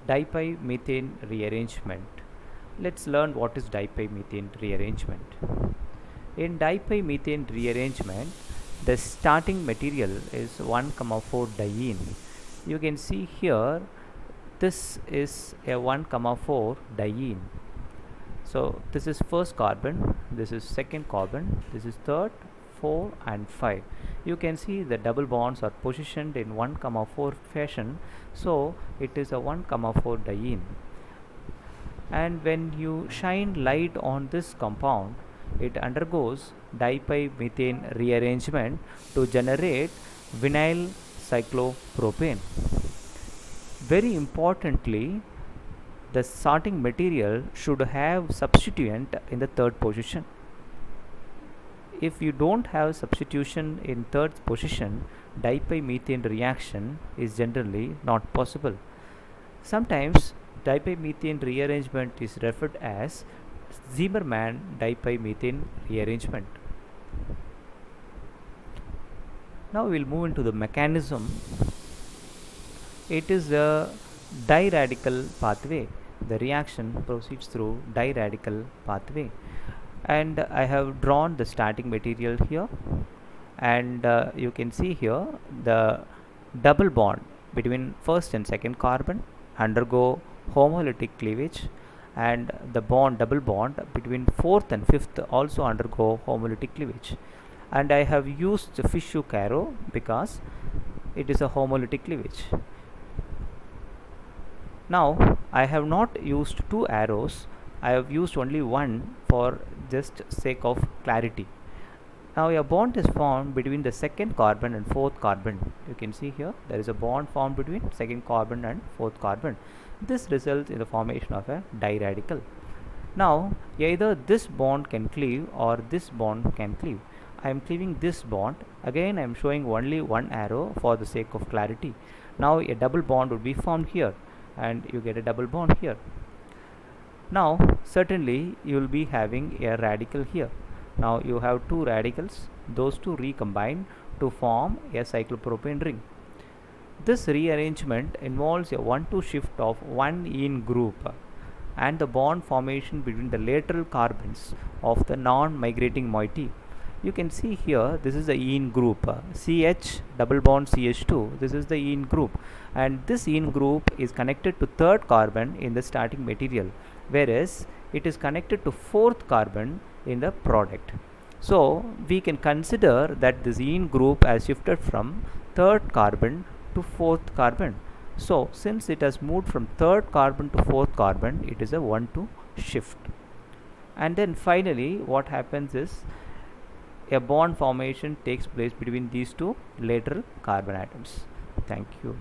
Dipymethane rearrangement. Let's learn what is dipymethane rearrangement. In dipymethane rearrangement, the starting material is 1,4 diene. You can see here this is a 1,4 diene. So this is first carbon, this is second carbon, this is third, 4 and 5. You can see the double bonds are positioned in 1,4 fashion, so it is a 1,4 diene. And when you shine light on this compound, it undergoes dipymethane rearrangement to generate vinyl cyclopropane. Very importantly, the starting material should have substituent in the third position. If you don't have substitution in third position, dipymethane reaction is generally not possible. Sometimes dipymethane rearrangement is referred as Zimmermann dipymethane rearrangement. Now we will move into the mechanism. It is a diradical pathway. The reaction proceeds through diradical pathway, and I have drawn the starting material here, and you can see here the double bond between first and second carbon undergo homolytic cleavage, and the double bond between fourth and fifth also undergo homolytic cleavage. And I have used the fish hook arrow because it is a homolytic cleavage. Now I have not used two arrows, I have used only one for just sake of clarity. Now a bond is formed between the second carbon and fourth carbon. You can see here there is a bond formed between second carbon and fourth carbon. This results in the formation of a diradical. Now either this bond can cleave or this bond can cleave. I am cleaving this bond. Again I am showing only one arrow for the sake of clarity. Now a double bond would be formed here, and you get a double bond here. Now certainly you will be having a radical here. Now you have two radicals, those two recombine to form a cyclopropane ring. This rearrangement involves a 1,2 shift of one ene group and the bond formation between the lateral carbons of the non-migrating moiety. You can see here this is the ene group, CH double bond CH2, this is the ene group, and this ene group is connected to third carbon in the starting material, whereas it is connected to fourth carbon in the product. So we can consider that this ene group has shifted from third carbon to fourth carbon. So since it has moved from third carbon to fourth carbon, it is a 1,2 shift. And then finally what happens is a bond formation takes place between these two lateral carbon atoms. Thank you.